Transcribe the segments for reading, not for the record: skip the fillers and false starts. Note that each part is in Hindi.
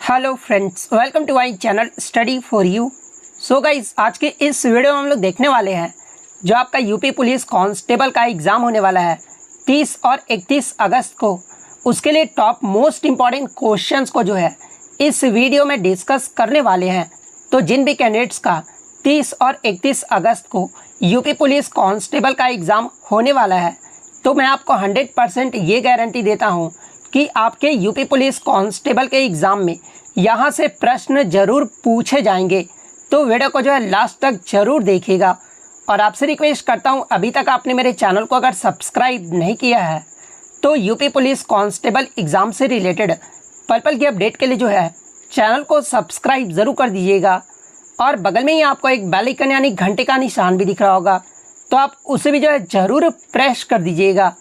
Hello friends, welcome to my channel study for you. So guys, आज के इस वीडियो में हम लोग देखने वाले हैं जो आपका यूपी पुलिस कांस्टेबल का एग्ज़ाम होने वाला है 30 और 31 अगस्त को। उसके लिए टॉप मोस्ट इम्पॉर्टेंट क्वेश्चंस को जो है इस वीडियो में डिस्कस करने वाले हैं। तो जिन भी कैंडिडेट्स का 30 और 31 अगस्त को यूपी पुलिस कांस्टेबल का एग्ज़ाम होने वाला है, तो मैं आपको 100% ये गारंटी देता हूँ कि आपके यूपी पुलिस कांस्टेबल के एग्ज़ाम में यहाँ से प्रश्न जरूर पूछे जाएंगे। तो वीडियो को जो है लास्ट तक जरूर देखिएगा। और आपसे रिक्वेस्ट करता हूँ, अभी तक आपने मेरे चैनल को अगर सब्सक्राइब नहीं किया है तो यूपी पुलिस कांस्टेबल एग्ज़ाम से रिलेटेड पल पल की अपडेट के लिए जो है चैनल को सब्सक्राइब ज़रूर कर दीजिएगा। और बगल में ही आपको एक बेल आइकन यानी घंटे का निशान भी दिख रहा होगा, तो आप उसे भी जो है ज़रूर प्रेस कर दीजिएगा।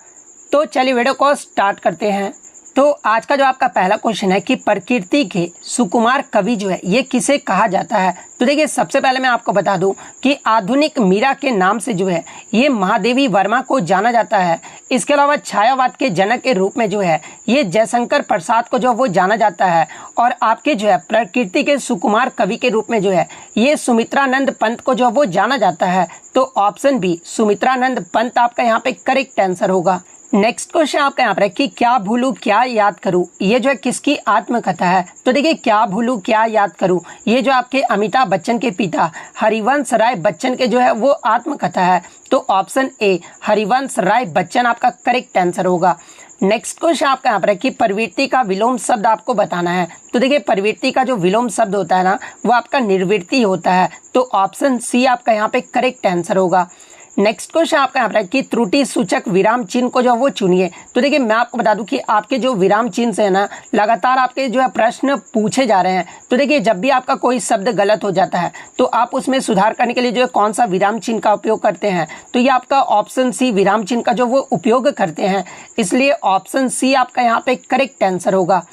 तो चलिए वीडियो को स्टार्ट करते हैं। तो आज का जो आपका पहला क्वेश्चन है कि प्रकृति के सुकुमार कवि जो है ये किसे कहा जाता है। तो देखिए, सबसे पहले मैं आपको बता दूं कि आधुनिक मीरा के नाम से जो है ये महादेवी वर्मा को जाना जाता है। इसके अलावा छायावाद के जनक के रूप में जो है ये जयशंकर प्रसाद को जो वो जाना जाता है। और आपके जो है प्रकृति के सुकुमार कवि के रूप में जो है ये सुमित्रानंद पंत को जो वो जाना जाता है। तो ऑप्शन बी सुमित्रानंद पंत आपका यहाँ पे करेक्ट आंसर होगा। नेक्स्ट क्वेश्चन आपका यहाँ पर है कि क्या भूलूं क्या याद करूं, ये जो है किसकी आत्मकथा है। तो देखिए, क्या भूलूं क्या याद करूं ये जो आपके अमिताभ बच्चन के पिता हरिवंश राय बच्चन के जो है वो आत्मकथा है। तो ऑप्शन ए हरिवंश राय बच्चन आपका करेक्ट आंसर होगा। नेक्स्ट क्वेश्चन आपका यहाँ पर है कि प्रवृत्ति का विलोम शब्द आपको बताना है। तो देखिए, प्रवृत्ति का जो विलोम शब्द होता है ना वो आपका निर्वृत्ति होता है। तो ऑप्शन सी आपका यहाँ पे करेक्ट आंसर होगा। नेक्स्ट क्वेश्चन आपका यहाँ पर है कि त्रुटि सूचक विराम चिन्ह को जो वो चुनिए। तो देखिए, मैं आपको बता दूं कि आपके जो विराम चिन्ह से है ना लगातार आपके जो है प्रश्न पूछे जा रहे हैं। तो देखिए, जब भी आपका कोई शब्द गलत हो जाता है तो आप उसमें सुधार करने के लिए जो है कौन सा विराम चिन्ह का उपयोग करते हैं, तो ये आपका ऑप्शन सी विराम चिन्ह का जो वो उपयोग करते हैं। इसलिए ऑप्शन सी आपका यहाँ पे करेक्ट आंसर होगा।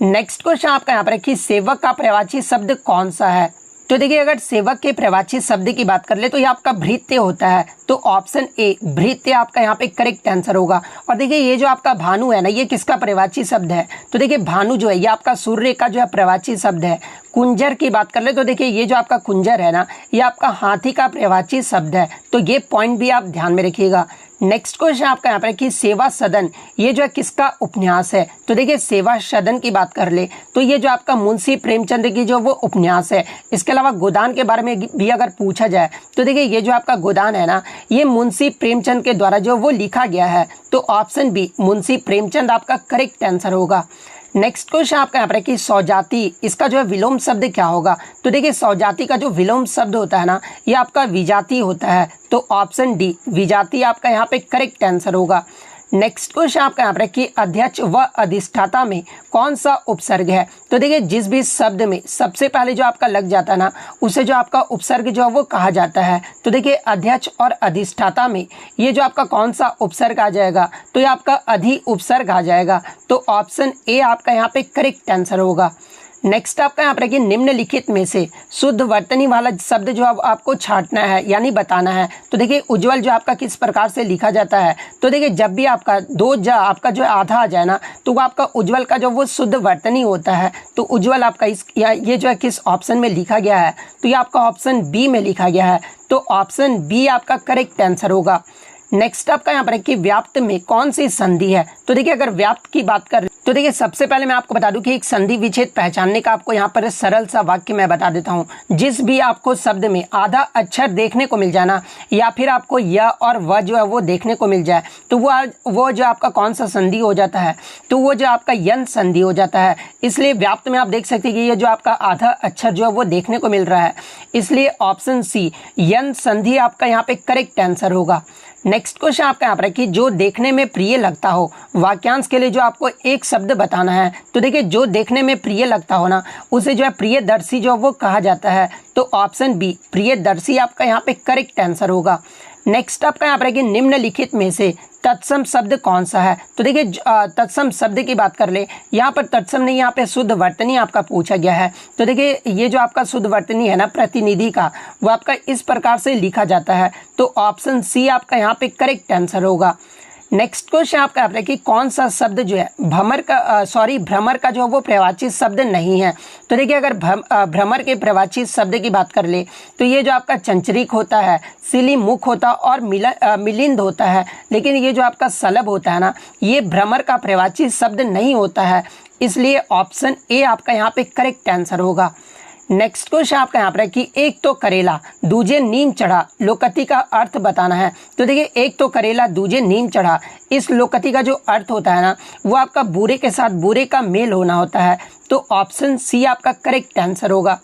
नेक्स्ट क्वेश्चन आपका यहाँ पर है कि सेवक का प्रवाची शब्द कौन सा है। तो देखिए, अगर सेवक के प्रवाची शब्द की बात कर ले तो ये आपका भृत्य होता है। तो ऑप्शन ए भृत्य आपका यहाँ पे करेक्ट आंसर होगा। और देखिए, ये जो आपका भानु है ना ये किसका प्रवाची शब्द है। तो देखिए, भानु जो है ये आपका सूर्य का जो है प्रवाची शब्द है। कुंजर की बात कर ले तो देखिए, ये जो आपका कुंजर है ना ये आपका हाथी का प्रवाची शब्द है। तो ये पॉइंट भी आप ध्यान में रखिएगा। नेक्स्ट क्वेश्चन आपका यहाँ पर है कि सेवा सदन ये जो है किसका उपन्यास है। तो देखिए, सेवा सदन की बात कर ले तो ये जो आपका मुंशी प्रेमचंद की जो वो उपन्यास है। इसके अलावा गोदान के बारे में भी अगर पूछा जाए तो देखिए, ये जो आपका गोदान है ना ये मुंशी प्रेमचंद के द्वारा जो वो लिखा गया है। तो ऑप्शन बी मुंशी प्रेमचंद आपका करेक्ट आंसर होगा। नेक्स्ट क्वेश्चन आपका यहाँ पर है कि सौजाती इसका जो है विलोम शब्द क्या होगा। तो देखिए, सौजाती का जो विलोम शब्द होता है ना ये आपका विजाती होता है। तो ऑप्शन डी विजाती आपका यहाँ पे करेक्ट आंसर होगा। नेक्स्ट क्वेश्चन आपका यहाँ पर है कि अध्यक्ष व अधिष्ठाता में कौन सा उपसर्ग है। तो देखिए, जिस भी शब्द में सबसे पहले जो आपका लग जाता है ना उसे जो आपका उपसर्ग जो है वो कहा जाता है। तो देखिए, अध्यक्ष और अधिष्ठाता में ये जो आपका कौन सा उपसर्ग आ जाएगा, तो ये आपका अधि उपसर्ग आ जाएगा। तो ऑप्शन ए आपका यहाँ पे करेक्ट आंसर होगा। नेक्स्ट आपका यहाँ पर कि निम्नलिखित में से शुद्ध वर्तनी वाला शब्द जो अब आपको छांटना है यानी बताना है। तो देखिए, उज्ज्वल जो आपका किस प्रकार से लिखा जाता है। तो देखिए, जब भी आपका दो जा आपका जो आधा आ जाए ना तो वो आपका उज्ज्वल का जो वो शुद्ध वर्तनी होता है। तो उज्ज्वल आपका इस ये जो है किस ऑप्शन में लिखा गया है, तो ये आपका ऑप्शन बी में लिखा गया है। तो ऑप्शन बी आपका करेक्ट आंसर होगा। नेक्स्ट आपका यहाँ पर है कि व्याप्त में कौन सी संधि है। तो देखिए, अगर व्याप्त की बात कर तो देखिए, सबसे पहले मैं आपको बता दूं कि एक संधि विच्छेद पहचानने का आपको यहाँ पर सरल सा वाक्य मैं बता देता हूँ। जिस भी आपको शब्द में आधा अक्षर देखने को मिल जाना या फिर आपको य और व जो है वो देखने को मिल जाए तो वो जो आपका कौन सा संधि हो जाता है, तो वो जो आपका यन संधि हो जाता है। इसलिए व्याप्त में आप देख सकते हैं कि ये जो आपका आधा अक्षर जो है वो देखने को मिल रहा है। इसलिए ऑप्शन सी यन संधि आपका यहाँ पे करेक्ट आंसर होगा। नेक्स्ट क्वेश्चन आपका यहाँ पर है कि जो देखने में प्रिय लगता हो, वाक्यांश के लिए जो आपको एक शब्द बताना है। तो देखिए, जो देखने में प्रिय लगता हो ना उसे जो है प्रियदर्शी जो वो कहा जाता है। तो ऑप्शन बी प्रियदर्शी आपका यहाँ पे करेक्ट आंसर होगा। नेक्स्ट आपका यहाँ पर है कि निम्नलिखित में से तत्सम शब्द कौन सा है। तो देखिए, तत्सम शब्द की बात कर ले, यहाँ पर तत्सम नहीं यहाँ पे शुद्ध वर्तनी आपका पूछा गया है। तो देखिए, ये जो आपका शुद्ध वर्तनी है ना प्रतिनिधि का वो आपका इस प्रकार से लिखा जाता है। तो ऑप्शन सी आपका यहाँ पे करेक्ट आंसर होगा। नेक्स्ट क्वेश्चन आपका यहाँ पर कि कौन सा शब्द जो है भ्रमर का जो वो प्रवाची शब्द नहीं है। तो देखिए अगर भ्रमर के प्रवाची शब्द की बात कर ले तो ये जो आपका चंचरीक होता है, सिलीमुख होता है और मिलिंद होता है, लेकिन ये जो आपका सलभ होता है ना, ये भ्रमर का प्रवाची शब्द नहीं होता है, इसलिए ऑप्शन ए आपका यहाँ पे करेक्ट आंसर होगा। नेक्स्ट क्वेश्चन आपका यहाँ पर है कि एक तो करेला दूजे नीम चढ़ा, लोकति का अर्थ बताना है। तो देखिए एक तो करेला दूजे नीम चढ़ा, इस लोकति का जो अर्थ होता है ना, वो आपका बुरे के साथ बुरे का मेल होना होता है, तो ऑप्शन सी आपका करेक्ट आंसर होगा।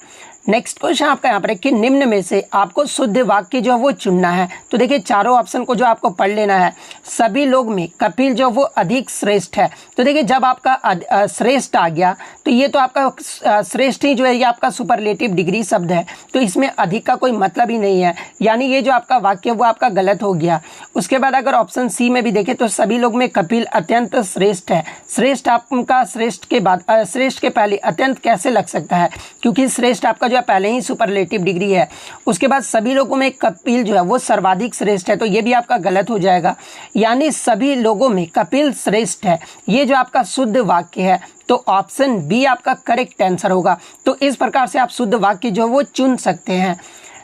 नेक्स्ट क्वेश्चन आपका यहाँ पर है कि निम्न में से आपको शुद्ध वाक्य जो है वो चुनना है। तो देखिए चारों ऑप्शन को जो आपको पढ़ लेना है। सभी लोग में कपिल जो वो अधिक श्रेष्ठ है। तो देखिए जब आपका श्रेष्ठ आ गया तो ये तो आपका श्रेष्ठ ही जो है ये आपका सुपरलेटिव डिग्री शब्द है, तो इसमें अधिक का कोई मतलब ही नहीं है, यानी ये जो आपका वाक्य वो आपका गलत हो गया। उसके बाद अगर ऑप्शन सी में भी देखें तो सभी लोग में कपिल अत्यंत श्रेष्ठ है। श्रेष्ठ आपका श्रेष्ठ के बाद श्रेष्ठ के पहले अत्यंत कैसे लग सकता है, क्योंकि श्रेष्ठ आपका पहले ही सुपरलेटिव डिग्री है। उसके बाद सभी लोगों में कपिल जो है वो सर्वाधिक श्रेष्ठ है, तो ये भी आपका गलत हो जाएगा, यानी सभी लोगों में कपिल श्रेष्ठ है, ये जो आपका शुद्ध वाक्य है, तो ऑप्शन बी आपका करेक्ट आंसर होगा। तो इस प्रकार से आप शुद्ध वाक्य जो है वो चुन सकते हैं।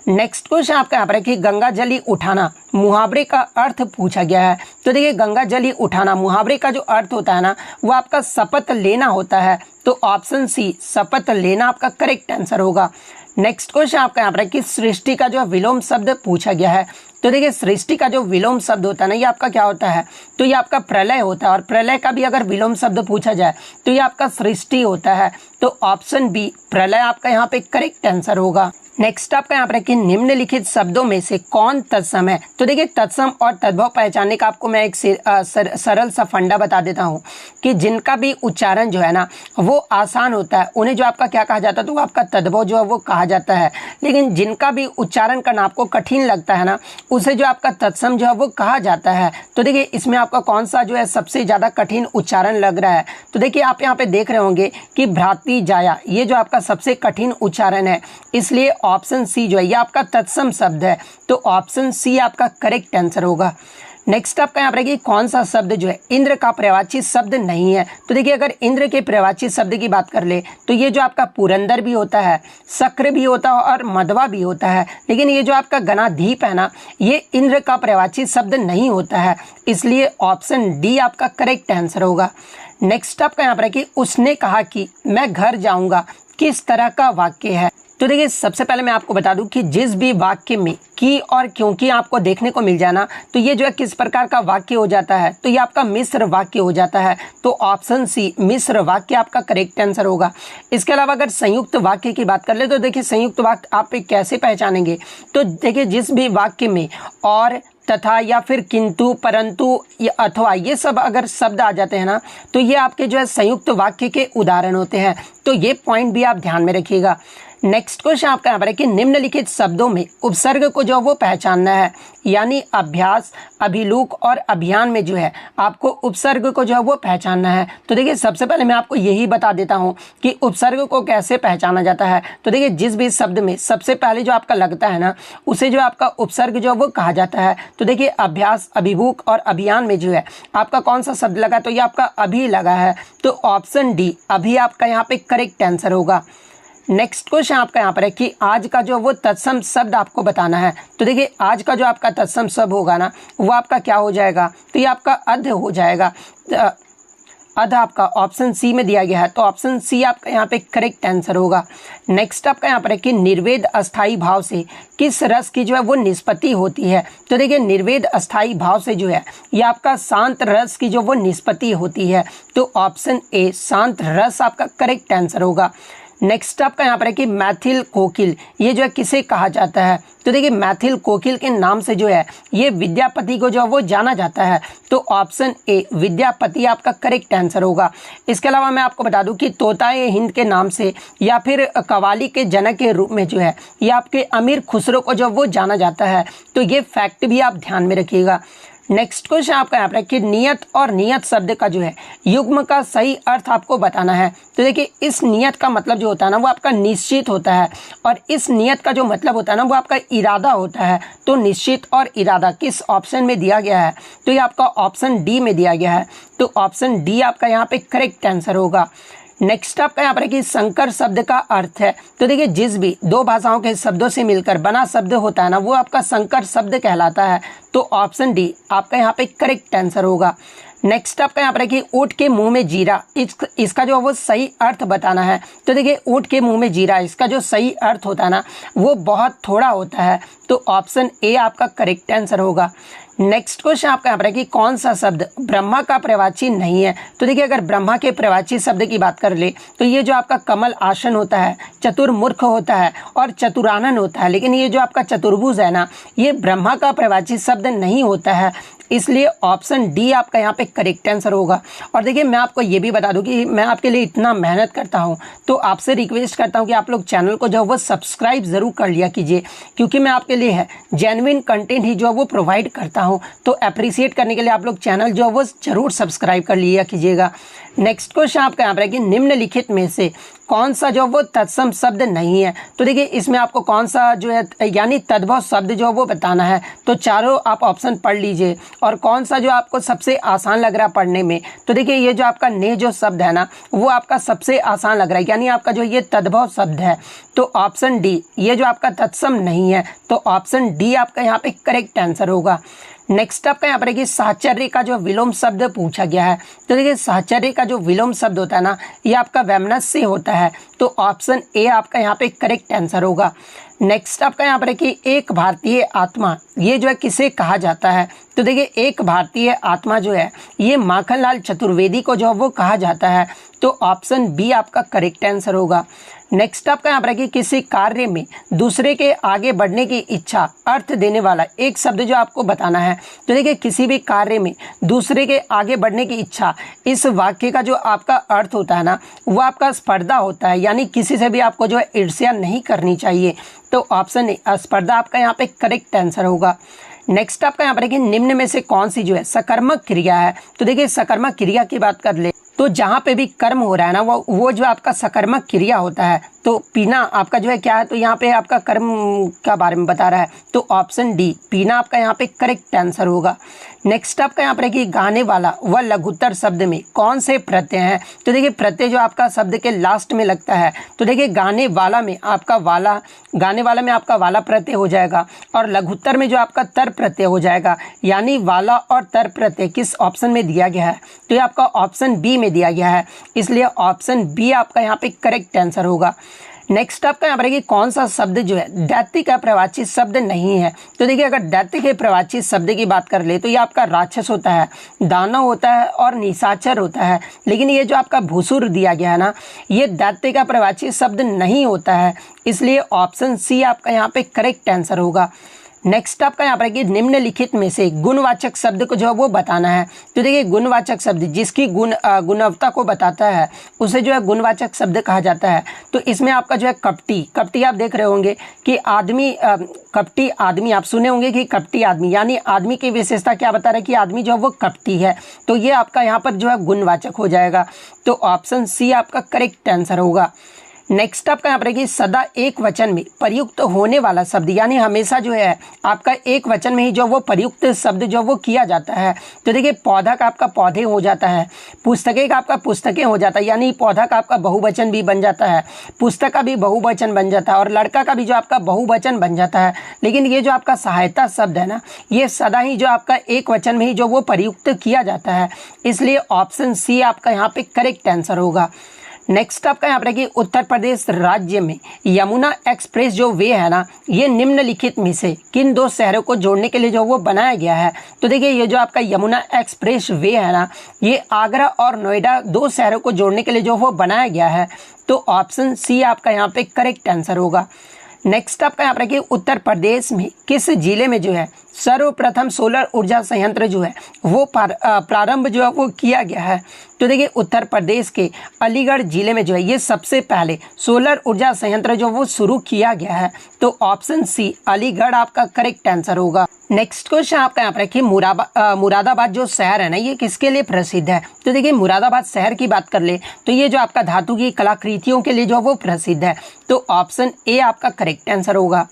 नेक्स्ट क्वेश्चन आपका यहाँ पर है कि गंगा जली उठाना मुहावरे का अर्थ पूछा गया है। तो देखिए गंगा जली उठाना मुहावरे का जो अर्थ होता है ना, वो आपका शपथ लेना होता है, तो ऑप्शन सी शपथ लेना आपका करेक्ट आंसर होगा। नेक्स्ट क्वेश्चन आपका यहाँ पर है कि सृष्टि का जो विलोम शब्द पूछा गया है। तो देखिए सृष्टि का जो विलोम शब्द होता है ना, ये आपका क्या होता है, तो ये आपका प्रलय होता है, और प्रलय का भी अगर विलोम शब्द पूछा जाए तो ये आपका सृष्टि होता है, तो ऑप्शन बी प्रलय आपका यहाँ पे करेक्ट आंसर होगा। नेक्स्ट आपका यहाँ पर है कि निम्नलिखित शब्दों में से कौन तत्सम है। तो देखिए तत्सम और तद्भव पहचानने का आपको मैं एक सरल सा फंडा बता देता हूँ कि जिनका भी उच्चारण जो है ना वो आसान होता है उन्हें जो आपका क्या कहा जाता है, तो वो आपका तद्भव जो है वो कहा जाता है, लेकिन जिनका भी उच्चारण करना आपको कठिन लगता है ना, उसे जो आपका तत्सम जो है वो कहा जाता है। तो देखिए इसमें आपका कौन सा जो है सबसे ज़्यादा कठिन उच्चारण लग रहा है। तो देखिए आप यहाँ पे देख रहे होंगे कि भ्रातृ जाया, ये जो आपका सबसे कठिन उच्चारण है, इसलिए ऑप्शन सी जो है ये आपका तत्सम शब्द है, तो ऑप्शन सी आपका करेक्ट आंसर होगा। नेक्स्ट आपका यहाँ पर कि कौन सा शब्द जो है इंद्र का प्रवाची शब्द नहीं है। तो देखिए अगर इंद्र के प्रवाची शब्द की बात कर ले तो ये जो आपका पुरंदर भी होता है, शक्र भी होता है और मधवा भी होता है, लेकिन ये जो आपका गणाधीप है ना, ये इंद्र का प्रवाची शब्द नहीं होता है, इसलिए ऑप्शन डी आपका करेक्ट आंसर होगा। नेक्स्ट आपका यहाँ पर कि उसने कहा कि मैं घर जाऊँगा, किस तरह का वाक्य है। तो देखिए सबसे पहले मैं आपको बता दूं कि जिस भी वाक्य में की और क्योंकि आपको देखने को मिल जाना, तो ये जो है किस प्रकार का वाक्य हो जाता है, तो ये आपका मिश्र वाक्य हो जाता है, तो ऑप्शन सी मिश्र वाक्य आपका करेक्ट आंसर होगा। इसके अलावा अगर संयुक्त वाक्य की बात कर ले तो देखिए संयुक्त वाक्य आप कैसे पहचानेंगे, तो देखिए जिस भी वाक्य में और तथा या फिर किंतु परंतु या अथवा ये सब अगर शब्द आ जाते हैं ना, तो ये आपके जो है संयुक्त वाक्य के उदाहरण होते हैं, तो ये पॉइंट भी आप ध्यान में रखिएगा। नेक्स्ट क्वेश्चन आपका यहाँ पर है कि निम्नलिखित शब्दों में उपसर्ग को जो वो पहचानना है, यानी अभ्यास, अभिलूक और अभियान में जो है आपको उपसर्ग को जो है वो पहचानना है। तो देखिए सबसे पहले मैं आपको यही बता देता हूँ कि उपसर्ग को कैसे पहचाना जाता है। तो देखिए जिस भी शब्द में सबसे पहले जो आपका लगता है ना, उसे जो आपका उपसर्ग जो है वो कहा जाता है। तो देखिए अभ्यास, अभिभूक और अभियान में जो है आपका कौन सा शब्द लगा, तो ये आपका अभी लगा है, तो ऑप्शन डी अभी आपका यहाँ पे करेक्ट आंसर होगा। नेक्स्ट क्वेश्चन आपका यहाँ पर है कि आज का जो वो तत्सम शब्द आपको बताना है। तो देखिए आज का जो आपका तत्सम शब्द होगा ना, वो आपका क्या हो जाएगा, तो ये आपका अध हो जाएगा। अध आपका ऑप्शन सी में दिया गया है, तो ऑप्शन सी आपका यहाँ पे करेक्ट आंसर होगा। नेक्स्ट आपका यहाँ पर है कि निर्वेद अस्थाई भाव से किस रस की जो है वो निष्पत्ति होती है। तो देखिए निर्वेद अस्थाई भाव से जो है ये आपका शांत रस की जो वो निष्पत्ति होती है, तो ऑप्शन ए शांत रस आपका करेक्ट आंसर होगा। नेक्स्ट आपका यहाँ पर है कि मैथिल कोकिल, ये जो है किसे कहा जाता है। तो देखिए मैथिल कोकिल के नाम से जो है ये विद्यापति को जो है वो जाना जाता है, तो ऑप्शन ए विद्यापति आपका करेक्ट आंसर होगा। इसके अलावा मैं आपको बता दूं कि तोताए हिंद के नाम से या फिर कव्वाली के जनक के रूप में जो है ये आपके अमीर खुसरो को जो वो जाना जाता है, तो ये फैक्ट भी आप ध्यान में रखिएगा। नेक्स्ट क्वेश्चन आपका यहाँ पर कि नियत और नियत शब्द का जो है युग्म का सही अर्थ आपको बताना है। तो देखिए इस नियत का मतलब जो होता है ना वो आपका निश्चित होता है, और इस नियत का जो मतलब होता है ना वो आपका इरादा होता है। तो निश्चित और इरादा किस ऑप्शन में दिया गया है? तो ये आपका ऑप्शन डी में दिया गया है। तो ऑप्शन डी आपका यहाँ पे करेक्ट आंसर होगा। नेक्स्ट आपका यहाँ पर कि संकर शब्द का अर्थ है। तो देखिए जिस भी दो भाषाओं के शब्दों से मिलकर बना शब्द होता है ना वो आपका संकर शब्द कहलाता है। तो ऑप्शन डी आपका यहाँ पे करेक्ट आंसर होगा। नेक्स्ट आपका यहाँ पर कि ऊँट के मुंह में जीरा, इसका जो वो सही अर्थ बताना है। तो देखिए ऊँट के मुंह में जीरा, इसका जो सही अर्थ होता है ना वो बहुत थोड़ा होता है। तो ऑप्शन ए आपका करेक्ट आंसर होगा। नेक्स्ट क्वेश्चन आपका यहाँ पर है कि कौन सा शब्द ब्रह्मा का प्रवाची नहीं है? तो देखिए अगर ब्रह्मा के प्रवाची शब्द की बात कर ले तो ये जो आपका कमल आसन होता है, चतुर्मुख होता है और चतुरानन होता है, लेकिन ये जो आपका चतुर्भुज है ना ये ब्रह्मा का प्रवाची शब्द नहीं होता है। इसलिए ऑप्शन डी आपका यहाँ पे करेक्ट आंसर होगा। और देखिए मैं आपको ये भी बता दूं कि मैं आपके लिए इतना मेहनत करता हूँ, तो आपसे रिक्वेस्ट करता हूँ कि आप लोग चैनल को जो है वो सब्सक्राइब ज़रूर कर लिया कीजिए, क्योंकि मैं आपके लिए है जेन्युइन कंटेंट ही जो है वो प्रोवाइड करता हूँ। तो अप्रिशिएट करने के लिए आप लोग चैनल जो है वो ज़रूर सब्सक्राइब कर लिया कीजिएगा। नेक्स्ट क्वेश्चन आपका यहाँ पर है कि निम्नलिखित में से कौन सा जो वो तत्सम शब्द नहीं है? तो देखिए इसमें आपको कौन सा जो है यानी तद्भव शब्द जो वो बताना है। तो चारों आप ऑप्शन पढ़ लीजिए और कौन सा जो आपको सबसे आसान लग रहा है पढ़ने में। तो देखिए ये जो आपका ने जो शब्द है ना वो आपका सबसे आसान लग रहा है, यानी आपका जो ये तद्भव शब्द है। तो ऑप्शन डी ये जो आपका तत्सम नहीं है। तो ऑप्शन डी आपका यहाँ पे करेक्ट आंसर होगा। नेक्स्ट आपका यहाँ पर है कि साहचर्य का जो विलोम शब्द पूछा गया है। तो देखिए साहचर्य का जो विलोम शब्द होता है ना ये आपका वैमनस्य होता है। तो ऑप्शन ए आपका यहाँ पे करेक्ट आंसर होगा। नेक्स्ट आपका यहाँ पर है कि एक भारतीय आत्मा ये जो है किसे कहा जाता है? तो देखिए एक भारतीय आत्मा जो है ये माखनलाल चतुर्वेदी को जो है वो कहा जाता है। तो ऑप्शन बी आपका करेक्ट आंसर होगा। नेक्स्ट आपका यहाँ पर है कि किसी कार्य में दूसरे के आगे बढ़ने की इच्छा अर्थ देने वाला एक शब्द जो आपको बताना है। तो देखिए किसी भी कार्य में दूसरे के आगे बढ़ने की इच्छा, इस वाक्य का जो आपका अर्थ होता है ना वो आपका स्पर्धा होता है, यानी किसी से भी आपको जो है ईर्ष्या नहीं करनी चाहिए। तो ऑप्शन ए स्पर्धा आपका यहाँ पे करेक्ट आंसर होगा। नेक्स्ट आपका यहाँ पर है कि निम्न में से कौन सी जो है सकर्मक क्रिया है? तो देखिए सकर्मक क्रिया की बात कर ले तो जहाँ पे भी कर्म हो रहा है ना वो जो आपका सकर्मक क्रिया होता है। तो पीना आपका जो है क्या है? तो यहाँ पे आपका कर्म का बारे में बता रहा है। तो ऑप्शन डी पीना आपका यहाँ पे करेक्ट आंसर होगा। नेक्स्ट आपका यहाँ पर है कि गाने वाला व लघुत्तर शब्द में कौन से प्रत्यय हैं? तो देखिए प्रत्यय जो आपका शब्द के लास्ट में लगता है। तो देखिए गाने वाला में आपका वाला, गाने वाला में आपका वाला प्रत्यय हो जाएगा और लघुत्तर में जो आपका तर प्रत्यय हो जाएगा, यानी वाला और तर प्रत्यय किस ऑप्शन में दिया गया है? तो ये आपका ऑप्शन बी में दिया गया है, इसलिए ऑप्शन बी आपका यहाँ पे करेक्ट आंसर होगा। नेक्स्ट आपका यहाँ पर है कि कौन सा शब्द जो है दैत्य का प्रवाची शब्द नहीं है? तो देखिए अगर दैत्य के प्रवाची शब्द की बात कर ले तो ये आपका राक्षस होता है, दानव होता है और निशाचर होता है, लेकिन ये जो आपका भूसुर दिया गया है ना ये दैत्य का प्रवाची शब्द नहीं होता है, इसलिए ऑप्शन सी आपका यहाँ पे करेक्ट आंसर होगा। नेक्स्ट आपका यहाँ पर कि निम्नलिखित में से गुणवाचक शब्द को जो है वो बताना है। तो देखिए गुणवाचक शब्द जिसकी गुणवत्ता को बताता है उसे जो है गुणवाचक शब्द कहा जाता है। तो इसमें आपका जो है कपटी आप देख रहे होंगे कि कपटी आदमी आप सुने होंगे कि कपटी आदमी, यानी आदमी की विशेषता क्या बता रहा है कि आदमी जो है वो कपटी है। तो ये आपका यहाँ पर जो है गुणवाचक हो जाएगा। तो ऑप्शन सी आपका करेक्ट आंसर होगा। नेक्स्ट आपका यहाँ पर है कि सदा एक वचन में प्रयुक्त होने वाला शब्द, यानी हमेशा जो है आपका एक वचन में ही जो वो प्रयुक्त शब्द जो वो किया जाता है। तो देखिए पौधा का आपका पौधे हो जाता है, पुस्तकें का आपका पुस्तकें हो जाता है, यानी पौधा का आपका बहुवचन भी बन जाता है, पुस्तक का भी बहुवचन बन जाता है और लड़का का भी जो आपका बहुवचन बन जाता है। लेकिन ये जो आपका सहायता शब्द है ना ये सदा ही जो आपका एक वचन में ही जो वो प्रयुक्त किया जाता है, इसलिए ऑप्शन सी आपका यहाँ पे करेक्ट आंसर होगा। नेक्स्ट आपका यहाँ पर कि उत्तर प्रदेश राज्य में यमुना एक्सप्रेस जो वे है ना ये निम्नलिखित में से किन दो शहरों को जोड़ने के लिए जो वो बनाया गया है? तो देखिए ये जो आपका यमुना एक्सप्रेस वे है ना ये आगरा और नोएडा दो शहरों को जोड़ने के लिए जो वो बनाया गया है। तो ऑप्शन सी आपका यहाँ पे करेक्ट आंसर होगा। नेक्स्ट आपका यहाँ पर देखिए उत्तर प्रदेश में किस जिले में जो है सर्वप्रथम सोलर ऊर्जा संयंत्र जो है वो प्रारंभ जो है वो किया गया है। तो देखिए उत्तर प्रदेश के अलीगढ़ जिले में जो है ये सबसे पहले सोलर ऊर्जा संयंत्र जो वो शुरू किया गया है। तो ऑप्शन सी अलीगढ़ आपका करेक्ट आंसर होगा। नेक्स्ट क्वेश्चन आपका यहाँ पर रखिए मुरादाबाद जो शहर है ना ये किसके लिए प्रसिद्ध है। तो देखिए मुरादाबाद शहर की बात कर ले तो ये जो आपका धातु की कलाकृतियों के लिए जो वो प्रसिद्ध है। तो ऑप्शन ए आपका करेक्ट आंसर होगा।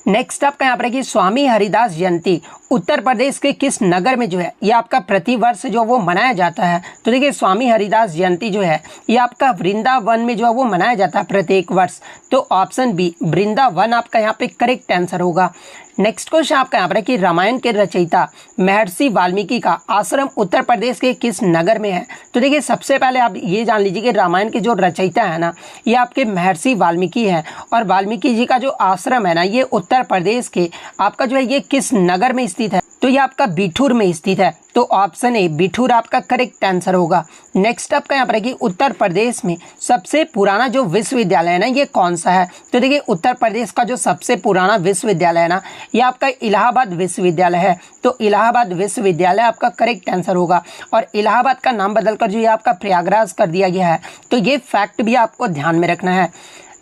नेक्स्ट आपका यहाँ पर कि स्वामी हरिदास जयंती उत्तर प्रदेश के किस नगर में जो है ये आपका प्रतिवर्ष जो वो मनाया जाता है। तो देखिए स्वामी हरिदास जयंती जो है ये आपका वृंदावन में जो है वो मनाया जाता है प्रत्येक वर्ष। तो ऑप्शन बी वृंदावन आपका यहाँ पे करेक्ट आंसर होगा। नेक्स्ट क्वेश्चन आपका यहाँ पर है कि रामायण के रचयिता महर्षि वाल्मीकि का आश्रम उत्तर प्रदेश के किस नगर में है। तो देखिए सबसे पहले आप ये जान लीजिए कि रामायण के जो रचयिता है ना ये आपके महर्षि वाल्मीकि हैं और वाल्मीकि जी का जो आश्रम है ना ये उत्तर प्रदेश के आपका जो है ये किस नगर में स्थित है। तो ये आपका बिठूर में स्थित है। तो ऑप्शन ए बिठूर आपका करेक्ट आंसर होगा। नेक्स्ट आपका यहाँ पर है कि उत्तर प्रदेश में सबसे पुराना जो विश्वविद्यालय है ना ये कौन सा है। तो देखिए उत्तर प्रदेश का जो सबसे पुराना विश्वविद्यालय है ना ये आपका इलाहाबाद विश्वविद्यालय है। तो इलाहाबाद विश्वविद्यालय आपका करेक्ट आंसर होगा और इलाहाबाद का नाम बदलकर जो ये आपका प्रयागराज कर दिया गया है। तो ये फैक्ट भी आपको ध्यान में रखना है।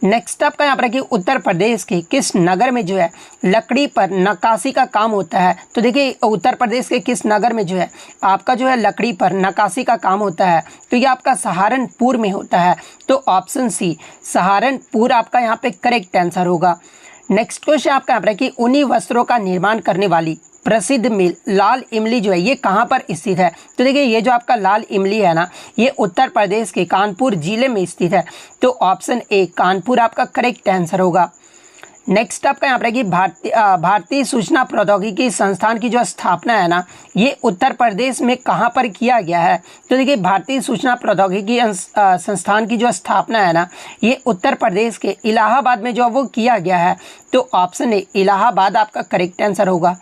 नेक्स्ट आपका यहाँ पर कि उत्तर प्रदेश के किस नगर में जो है लकड़ी पर नक्काशी का काम होता है। तो देखिए उत्तर प्रदेश के किस नगर में जो है आपका जो है लकड़ी पर नक्काशी का काम होता है। तो ये आपका सहारनपुर में होता है। तो ऑप्शन सी सहारनपुर आपका यहाँ पे करेक्ट आंसर होगा। नेक्स्ट क्वेश्चन आपका यहाँ पर कि ऊनी वस्त्रों का निर्माण करने वाली प्रसिद्ध मिल लाल इमली जो है ये कहाँ पर स्थित है। तो देखिए ये जो आपका लाल इमली है ना ये उत्तर प्रदेश के कानपुर जिले में स्थित है। तो ऑप्शन ए कानपुर आपका करेक्ट आंसर होगा। नेक्स्ट आपका यहाँ पर कि भारतीय सूचना प्रौद्योगिकी संस्थान की जो स्थापना है ना ये उत्तर प्रदेश में कहाँ पर किया गया है। तो देखिए भारतीय सूचना प्रौद्योगिकी संस्थान की जो स्थापना है ना ये उत्तर प्रदेश के इलाहाबाद में जो वो किया गया है। तो ऑप्शन ए इलाहाबाद आपका करेक्ट आंसर होगा।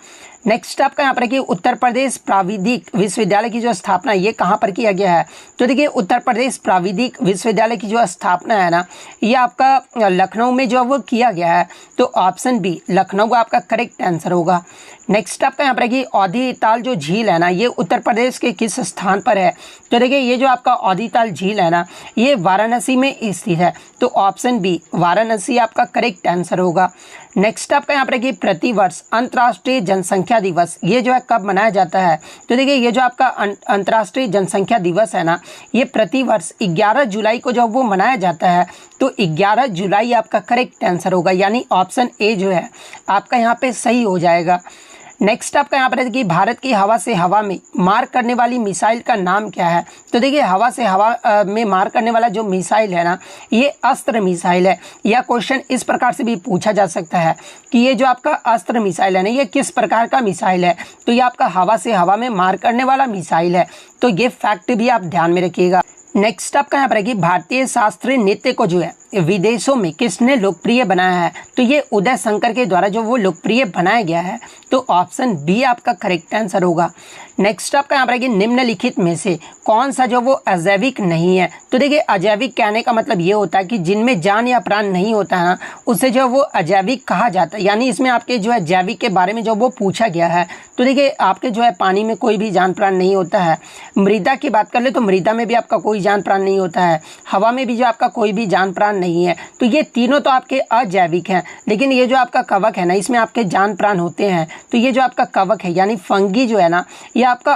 नेक्स्ट आपका यहाँ पर कि उत्तर प्रदेश प्राविधिक विश्वविद्यालय की जो स्थापना ये कहाँ पर किया गया है। तो देखिए उत्तर प्रदेश प्राविधिक विश्वविद्यालय की जो स्थापना है ना ये आपका लखनऊ में जो वो किया गया है। तो ऑप्शन बी लखनऊ आपका करेक्ट आंसर होगा। नेक्स्ट आपका यहाँ पर कि औधीताल जो झील है ना ये उत्तर प्रदेश के किस स्थान पर है। तो देखिए ये जो आपका औधीताल झील है ना ये वाराणसी में स्थित है। तो ऑप्शन बी वाराणसी आपका करेक्ट आंसर होगा। नेक्स्ट आपका यहाँ पर कि प्रतिवर्ष अंतर्राष्ट्रीय जनसंख्या दिवस ये जो है कब मनाया जाता है। तो देखिए ये जो आपका अंतर्राष्ट्रीय जनसंख्या दिवस है ना ये प्रतिवर्ष 11 जुलाई को जब वो मनाया जाता है। तो 11 जुलाई आपका करेक्ट आंसर होगा यानी ऑप्शन ए जो है आपका यहाँ पे सही हो जाएगा। नेक्स्ट आपका यहाँ पर है कि भारत की हवा से हवा में मार करने वाली मिसाइल का नाम क्या है। तो देखिए हवा से हवा में मार करने वाला जो मिसाइल है ना ये अस्त्र मिसाइल है। यह क्वेश्चन इस प्रकार से भी पूछा जा सकता है कि ये जो आपका अस्त्र मिसाइल है ना ये किस प्रकार का मिसाइल है। तो ये आपका हवा से हवा में मार करने वाला मिसाइल है। तो ये फैक्ट भी आप ध्यान में रखिएगा। नेक्स्ट आपका यहाँ पर है कि भारतीय शास्त्रीय नृत्य को जो है विदेशों में किसने लोकप्रिय बनाया है। तो ये उदय शंकर के द्वारा जो वो लोकप्रिय बनाया गया है। तो ऑप्शन बी आपका करेक्ट आंसर होगा। नेक्स्ट आपका यहाँ पर है कि निम्नलिखित में से कौन सा जो वो अजैविक नहीं है। तो देखिए अजैविक कहने का मतलब ये होता है कि जिनमें जान या प्राण नहीं होता है ना उसे जो वो अजैविक कहा जाता है। यानी इसमें आपके जो है जैविक के बारे में जो वो पूछा गया है। तो देखिए आपके जो है पानी में कोई भी जान प्राण नहीं होता है। मृदा की बात कर ले तो मृदा में भी आपका कोई जान प्राण नहीं होता है। हवा में भी जो आपका कोई भी जान प्राण नहीं है। तो ये तीनों तो आपके अजैविक हैं। लेकिन ये जो आपका कवक है ना इसमें आपके जान प्राण होते हैं। तो ये जो आपका कवक है यानी फंगी जो है ना ये आपका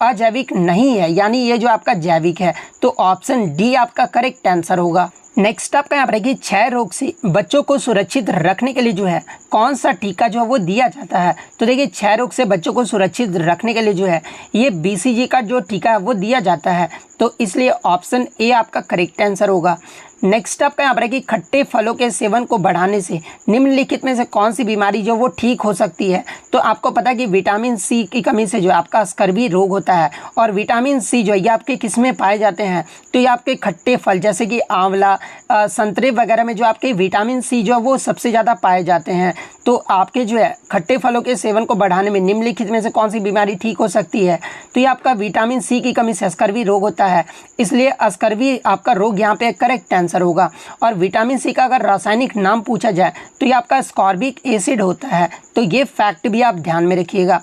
अजैविक नहीं है यानी ये जो आपका जैविक है। तो ऑप्शन डी आपका करेक्ट आंसर होगा। नेक्स्ट आपका यहाँ पर है कि क्षय रोग से बच्चों को सुरक्षित रखने के लिए जो है कौन सा टीका जो है वो दिया जाता है। तो देखिए क्षय रोग से बच्चों को सुरक्षित रखने के लिए जो है ये BCG का जो टीका है वो दिया जाता है। तो इसलिए ऑप्शन ए आपका करेक्ट आंसर होगा। नेक्स्ट आपका यहाँ पर है कि खट्टे फलों के सेवन को बढ़ाने से निम्नलिखित में से कौन सी बीमारी जो वो ठीक हो सकती है। तो आपको पता है कि विटामिन सी की कमी से जो आपका स्कर्वी रोग होता है और विटामिन सी जो है ये आपके किस में पाए जाते हैं। तो ये आपके खट्टे फल जैसे कि आंवला संतरे वगैरह में जो आपके विटामिन सी जो है वो सबसे ज़्यादा पाए जाते हैं। तो आपके जो है खट्टे फलों के सेवन को बढ़ाने में निम्नलिखित में से कौन सी बीमारी ठीक हो सकती है? तो ये आपका विटामिन सी की कमी से अस्कर्वी रोग होता है, इसलिए अस्कर्वी आपका रोग यहाँ पे करेक्ट आंसर होगा। और विटामिन सी का अगर रासायनिक नाम पूछा जाए तो ये आपका स्कॉर्बिक एसिड होता है, तो ये फैक्ट भी आप ध्यान में रखिएगा।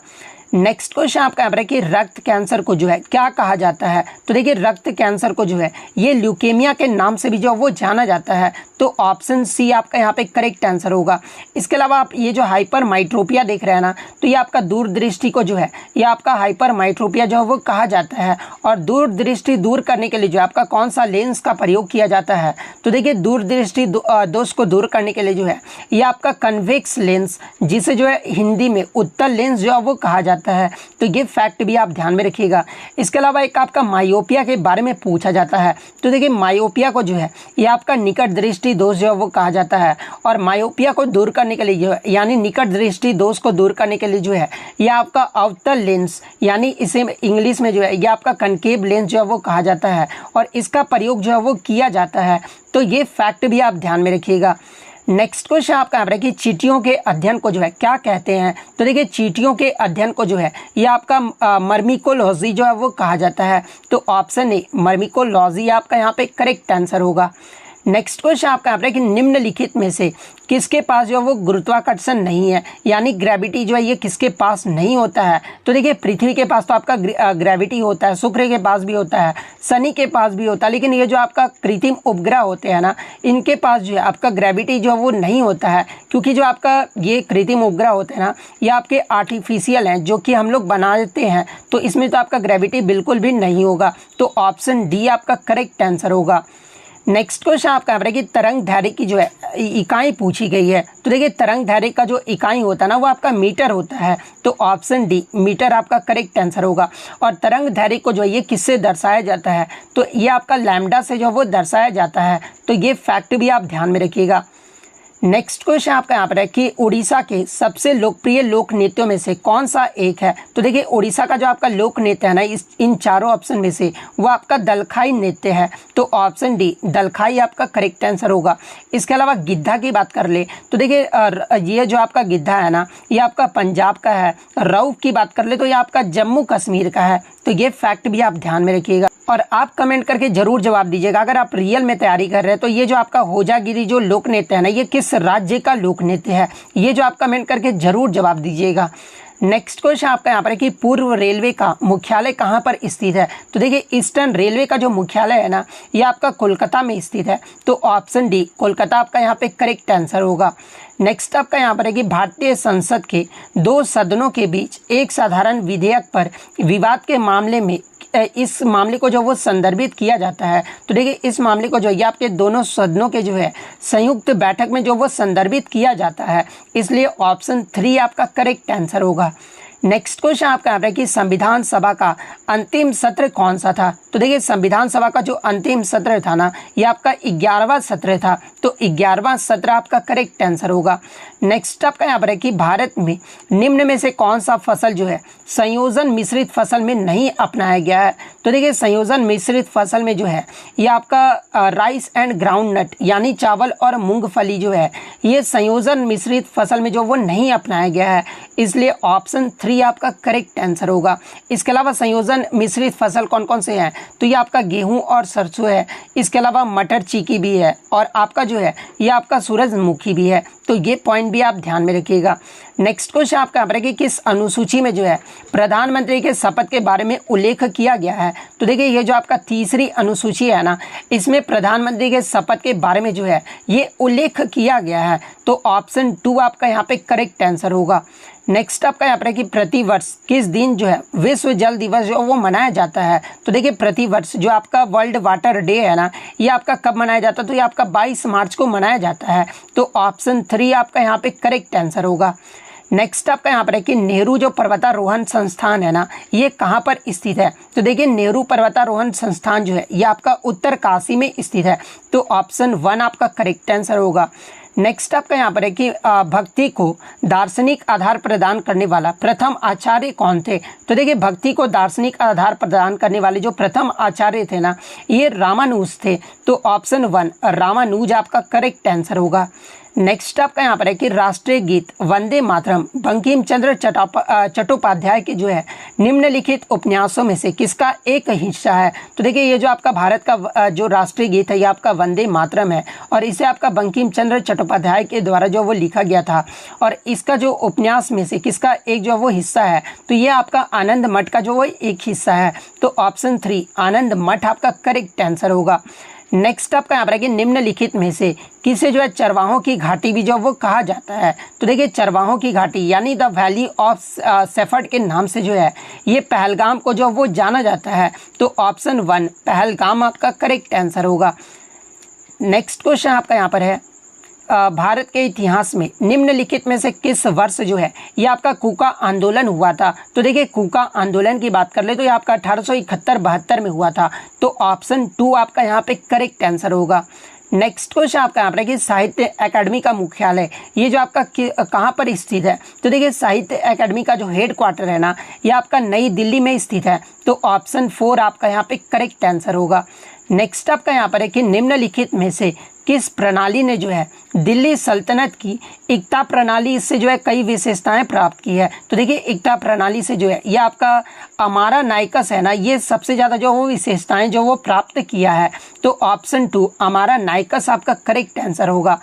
नेक्स्ट क्वेश्चन आपका यहाँ पर है कि रक्त कैंसर को जो है क्या कहा जाता है? तो देखिए रक्त कैंसर को जो है ये ल्यूकेमिया के नाम से भी जो वो जाना जाता है, तो ऑप्शन सी आपका यहाँ पे करेक्ट आंसर होगा। इसके अलावा आप ये जो हाइपरमाइट्रोपिया देख रहे हैं ना, तो ये आपका दूरदृष्टि को जो है ये आपका हाइपरमाइट्रोपिया जो है वो कहा जाता है। और दूरदृष्टि दूर करने के लिए जो है आपका कौन सा लेंस का प्रयोग किया जाता है? तो देखिए दूरदृष्टि दोष को दूर करने के लिए जो है ये आपका कन्वेक्स लेंस, जिसे जो है हिंदी में उत्तल लेंस जो है वो कहा जाता है, तो ये फैक्ट भी आप ध्यान में रखिएगा। इसके अलावा एक आपका मायोपिया के बारे में पूछा जाता है, तो देखिए मायोपिया को जो है ये आपका निकट दृष्टि दोष जो है वो कहा जाता है। और मायोपिया को दूर करने के लिए जो है यानी निकट दृष्टि दोष को दूर करने के लिए जो है ये आपका अवतल लेंस यानी इसे इंग्लिश में जो है ये आपका कनकेव लेंस जो है वो कहा जाता है और इसका प्रयोग जो है वो किया जाता है, तो ये फैक्ट भी आप ध्यान में रखिएगा। नेक्स्ट क्वेश्चन आपका यहाँ पर है कि चींटियों के अध्ययन को जो है क्या कहते हैं? तो देखिए चींटियों के अध्ययन को जो है ये आपका मर्मिकोलॉजी जो है वो कहा जाता है, तो ऑप्शन ए मर्मिकोलॉजी आपका यहाँ पे करेक्ट आंसर होगा। नेक्स्ट क्वेश्चन आपका यहाँ पर है कि निम्नलिखित में से किसके पास जो है वो गुरुत्वाकर्षण नहीं है, यानी ग्रेविटी जो है ये किसके पास नहीं होता है? तो देखिए पृथ्वी के पास तो आपका ग्रेविटी होता है, शुक्र के पास भी होता है, शनि के पास भी होता है, लेकिन ये जो आपका कृत्रिम उपग्रह होते हैं ना, इनके पास जो है आपका ग्रेविटी जो है वो नहीं होता है, क्योंकि जो आपका ये कृत्रिम उपग्रह होते हैं ना ये आपके आर्टिफिशियल हैं जो कि हम लोग बनाते हैं, तो इसमें तो आपका ग्रेविटी बिल्कुल भी नहीं होगा, तो ऑप्शन डी आपका करेक्ट आंसर होगा। नेक्स्ट क्वेश्चन आपका यहाँ पर है कि तरंग दैर्घ्य की जो है इकाई पूछी गई है, तो देखिए तरंग दैर्घ्य का जो इकाई होता है ना वो आपका मीटर होता है, तो ऑप्शन डी मीटर आपका करेक्ट आंसर होगा। और तरंग दैर्घ्य को जो है ये किससे दर्शाया जाता है? तो ये आपका लैम्डा से जो वो दर्शाया जाता है, तो ये फैक्ट भी आप ध्यान में रखिएगा। नेक्स्ट क्वेश्चन आपका यहाँ पर है कि उड़ीसा के सबसे लोकप्रिय लोक नृत्यों में से कौन सा एक है? तो देखिए उड़ीसा का जो आपका लोक नृत्य है ना इन चारों ऑप्शन में से वो आपका दलखाई नृत्य है, तो ऑप्शन डी दलखाई आपका करेक्ट आंसर होगा। इसके अलावा गिद्धा की बात कर ले तो देखिए ये जो आपका गिद्धा है ना ये आपका पंजाब का है। रऊफ की बात कर ले तो ये आपका जम्मू कश्मीर का है, तो ये फैक्ट भी आप ध्यान में रखिएगा और आप कमेंट करके जरूर जवाब दीजिएगा अगर आप रियल में तैयारी कर रहे हैं। तो ये जो आपका होजागिरी जो लोक नृत्य है ना ये किस राज्य का लोक नृत्य है, ये जो आप कमेंट करके जरूर जवाब दीजिएगा। नेक्स्ट क्वेश्चन आपका यहाँ पर है कि पूर्व रेलवे का मुख्यालय कहाँ पर स्थित है? तो देखिए ईस्टर्न रेलवे का जो मुख्यालय है ना ये आपका कोलकाता में स्थित है, तो ऑप्शन डी कोलकाता आपका यहाँ पे करेक्ट आंसर होगा। नेक्स्ट आपका यहाँ पर है कि भारतीय संसद के दो सदनों के बीच एक साधारण विधेयक पर विवाद के मामले में इस मामले को जो वो संदर्भित किया जाता है, तो देखिए इस मामले को जो ये आपके दोनों सदनों के जो है संयुक्त बैठक में जो वो संदर्भित किया जाता है, इसलिए ऑप्शन 3 आपका करेक्ट आंसर होगा। नेक्स्ट क्वेश्चन आपका यहाँ पर है कि संविधान सभा का अंतिम सत्र कौन सा था? तो देखिए संविधान सभा का जो अंतिम सत्र था ना ये आपका 11वां सत्र था, तो 11वां सत्र आपका करेक्ट आंसर होगा। नेक्स्ट आपका यहाँ पर है कि भारत में निम्न में से कौन सा फसल जो है संयोजन मिश्रित फसल में नहीं अपनाया गया है? तो देखिए संयोजन मिश्रित फसल में जो है ये आपका राइस एंड ग्राउंड नट यानी चावल और मूंगफली जो है ये संयोजन मिश्रित फसल में जो वो नहीं अपनाया गया है, इसलिए ऑप्शन 3 आपका करेक्ट आंसर होगा। इसके अलावा संयोजन मिश्रित फसल कौन कौन से हैं? तो ये आपका गेहूं और सरसों है, इसके अलावा मटर चीकी भी है और आपका जो है ये आपका सूरजमुखी भी है, तो ये पॉइंट भी आप ध्यान में रखिएगा। नेक्स्ट क्वेश्चन आपका यहाँ पर है कि किस अनुसूची में जो है प्रधानमंत्री के शपथ के बारे में उल्लेख किया गया है? तो देखिए ये जो आपका तीसरी अनुसूची है ना इसमें प्रधानमंत्री के शपथ के बारे में जो है ये उल्लेख किया गया है, तो ऑप्शन 2 आपका यहाँ पे करेक्ट आंसर होगा। नेक्स्ट आपका यहाँ पर है कि प्रतिवर्ष किस दिन जो है विश्व जल दिवस जो वो मनाया जाता है? तो देखिए प्रतिवर्ष जो आपका वर्ल्ड वाटर डे है ना ये आपका कब मनाया जाता है? तो ये आपका 22 मार्च को मनाया जाता है, तो ऑप्शन 3 आपका यहाँ पे करेक्ट आंसर होगा। नेक्स्ट आपका यहाँ पर है कि नेहरू जो पर्वतारोहण संस्थान है ना ये कहाँ पर स्थित है? तो देखिए नेहरू पर्वतारोहण संस्थान जो है ये आपका उत्तरकाशी में स्थित है, तो ऑप्शन 1 आपका करेक्ट आंसर होगा। नेक्स्ट आपका यहाँ पर है कि भक्ति को दार्शनिक आधार प्रदान करने वाला प्रथम आचार्य कौन थे। तो देखिए भक्ति को दार्शनिक आधार प्रदान करने वाले जो प्रथम आचार्य थे ना, ये रामानुज थे। तो ऑप्शन 1 रामानुज आपका करेक्ट आंसर होगा। नेक्स्ट आपका यहाँ पर है कि राष्ट्रीय गीत वंदे मातरम बंकिम चंद्र चट्टोपाध्याय के जो है निम्नलिखित उपन्यासों में से किसका एक हिस्सा है। तो देखिए ये जो आपका भारत का जो राष्ट्रीय गीत है ये आपका वंदे मातरम है और इसे आपका बंकिम चंद्र चट्टोपाध्याय के द्वारा जो वो लिखा गया था और इसका जो उपन्यास में से किसका एक जो वो हिस्सा है, तो ये आपका आनंद मठ का जो वो एक हिस्सा है। तो ऑप्शन 3 आनंद मठ आपका करेक्ट आंसर होगा। नेक्स्ट आपका यहाँ पर है कि निम्नलिखित में से किसे जो है चरवाहों की घाटी भी जो वो कहा जाता है। तो देखिए चरवाहों की घाटी यानी द वैली ऑफ शेफर्ड के नाम से जो है ये पहलगाम को जो वो जाना जाता है। तो ऑप्शन 1 पहलगाम आपका करेक्ट आंसर होगा। नेक्स्ट क्वेश्चन आपका यहाँ पर है भारत के इतिहास में निम्नलिखित में से किस वर्ष जो है ये आपका कूका आंदोलन हुआ था। तो देखिए कूका आंदोलन की बात कर ले तो ये आपका 1871-72 में हुआ था। तो ऑप्शन 2 आपका यहाँ पे करेक्ट आंसर होगा। नेक्स्ट क्वेश्चन आपका यहाँ पर कि साहित्य अकादमी का मुख्यालय ये जो आपका कहाँ पर स्थित है। तो देखिए साहित्य अकादमी का जो हेड क्वार्टर है ना ये आपका नई दिल्ली में स्थित है। तो ऑप्शन 4 आपका यहाँ पे करेक्ट आंसर होगा। नेक्स्ट आपका यहाँ पर है कि निम्नलिखित में से किस प्रणाली ने जो है दिल्ली सल्तनत की एकता प्रणाली से जो है कई विशेषताएं प्राप्त की है। तो देखिए एकता प्रणाली से जो है ये आपका अमारा नायकस है ना, ये सबसे ज़्यादा जो वो विशेषताएं जो वो प्राप्त किया है। तो ऑप्शन 2 अमारा नायकस आपका करेक्ट आंसर होगा।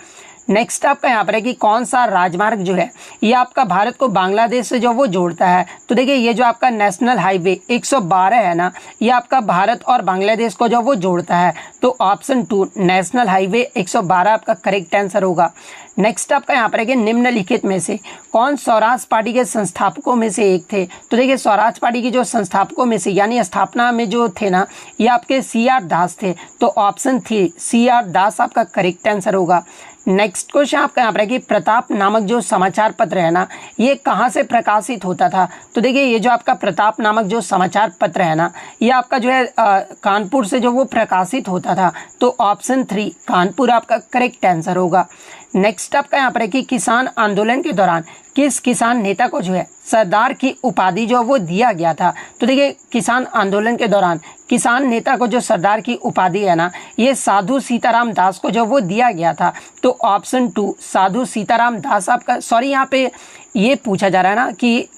नेक्स्ट आपका यहाँ पर है कि कौन सा राजमार्ग जो है ये आपका भारत को बांग्लादेश से जो वो जोड़ता है। तो देखिए ये जो आपका नेशनल हाईवे 112 है ना, ये आपका भारत और बांग्लादेश को जो वो जोड़ता है। तो ऑप्शन 2 नेशनल हाईवे 112 आपका करेक्ट आंसर होगा। नेक्स्ट आपका यहाँ पर है कि निम्नलिखित में से कौन स्वराज पार्टी के संस्थापकों में से एक थे। तो देखिए स्वराज पार्टी की जो संस्थापकों में से यानी स्थापना में जो थे ना ये आपके CR दास थे। तो ऑप्शन 3 CR दास आपका करेक्ट आंसर होगा। नेक्स्ट क्वेश्चन आपका यहाँ पर है कि प्रताप नामक जो समाचार पत्र है ना ये कहाँ से प्रकाशित होता था। तो देखिए ये जो आपका प्रताप नामक जो समाचार पत्र है ना ये आपका जो है कानपुर से जो वो प्रकाशित होता था। तो ऑप्शन 3 कानपुर आपका करेक्ट आंसर होगा। नेक्स्ट आपका यहाँ पर है कि किसान आंदोलन के दौरान किस किसान नेता को जो है सरदार की उपाधि जो वो दिया गया था। तो देखिए किसान आंदोलन के दौरान किसान नेता को जो सरदार की उपाधि है ना ये साधु सीताराम दास को जो वो दिया गया था। तो ऑप्शन 2 साधु सीताराम दास आपका यहाँ पे ये पूछा जा रहा है ना कि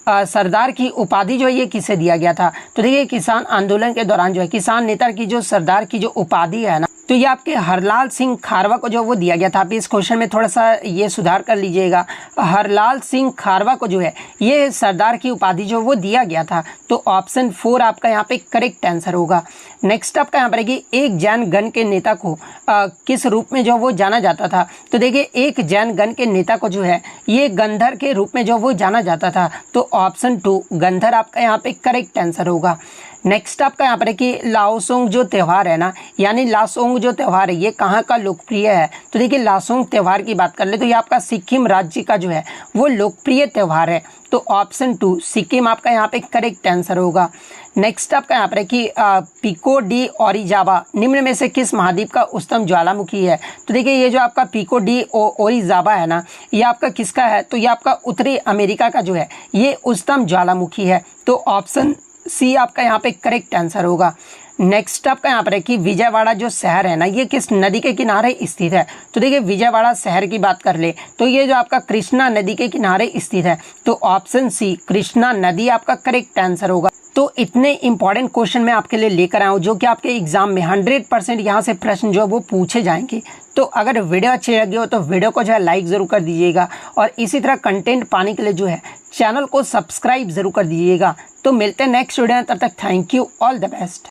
सरदार की उपाधि जो है ये किसे दिया गया था। तो देखिए किसान आंदोलन के दौरान जो है किसान नेता की जो सरदार की जो उपाधि है ना तो ये आपके हरलाल सिंह खारवा को जो वो दिया गया था। आप इस क्वेश्चन में थोड़ा सा ये सुधार कर लीजिएगा। हरलाल सिंह खारवा को जो है ये सरदार की उपाधि जो वो दिया गया था। तो ऑप्शन 4 आपका यहाँ पे करेक्ट आंसर होगा। नेक्स्ट आपका यहाँ पर है कि एक जैन गण के नेता को किस रूप में जो वो जाना जाता था। तो देखिए एक जैन गण के नेता को जो है ये गंधर के रूप में जो वो जाना जाता था। तो ऑप्शन 2 गंधर आपका यहाँ पे करेक्ट आंसर होगा। नेक्स्ट आपका यहाँ पर है कि लाओसोंग जो त्यौहार है ना यानी लाओसोंग जो त्यौहार है ये कहाँ का लोकप्रिय है। तो देखिए लाओसोंग त्यौहार की बात कर ले तो ये आपका सिक्किम राज्य का जो है वो लोकप्रिय त्यौहार है। तो ऑप्शन 2 सिक्किम आपका यहाँ पे करेक्ट आंसर होगा। नेक्स्ट आपका यहाँ पर है कि पिको डी ओरिजावा निम्न में से किस महाद्वीप का उच्चतम ज्वालामुखी है। तो देखिए ये जो आपका पिको डी ओरिजावा है ना ये आपका किसका है। तो ये आपका उत्तरी अमेरिका का जो है ये उच्चतम ज्वालामुखी है। तो ऑप्शन C आपका यहाँ पे करेक्ट आंसर होगा। नेक्स्ट आपका यहाँ पर है कि विजयवाड़ा जो शहर है ना ये किस नदी के किनारे स्थित है। तो देखिए विजयवाड़ा शहर की बात कर ले तो ये जो आपका कृष्णा नदी के किनारे स्थित है। तो ऑप्शन C कृष्णा नदी आपका करेक्ट आंसर होगा। तो इतने इंपॉर्टेंट क्वेश्चन मैं आपके लिए लेकर आया हूँ जो कि आपके एग्जाम में 100% यहाँ से प्रश्न जो वो पूछे जाएंगे। तो अगर वीडियो अच्छी लगी हो तो वीडियो को जो है लाइक ज़रूर कर दीजिएगा और इसी तरह कंटेंट पाने के लिए जो है चैनल को सब्सक्राइब ज़रूर कर दीजिएगा। तो मिलते हैं नेक्स्ट वीडियो में, तब तक thank you, all the best.